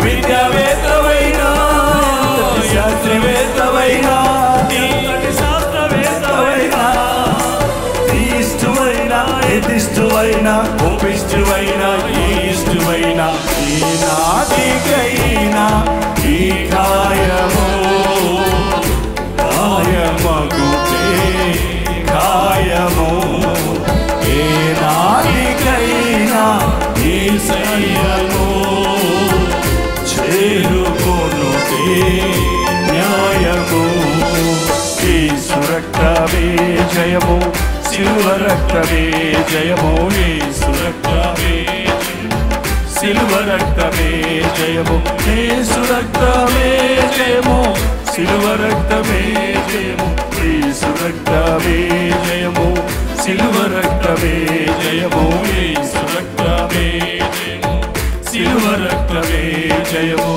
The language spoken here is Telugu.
విద్యావేత్తవైనా శాస్త్రవేత్తవైనా శాస్త్రవేత్తవైనా ఇష్టమైనా ఎదిష్టమైనా ఒప్పిష్టమైనా ఇష్టమైనా ఈ నాటికైనా ఈ కాయము కాయమగుతే కాయము ఏ నాటికైనా ఈ సయ్యము చేరుకొనుటే న్యాయము యేసు రక్తమే జయము సిలువ రక్తమే జయము యేసు రక్తమే సిలువ రక్తమే జయము యేసు రక్తమే జయము సిలువ రక్తమే జయము యేసు రక్తమే జయము సిలువ రక్తమే జయము యేసు రక్తమే జయము సిలువ రక్తమే జయము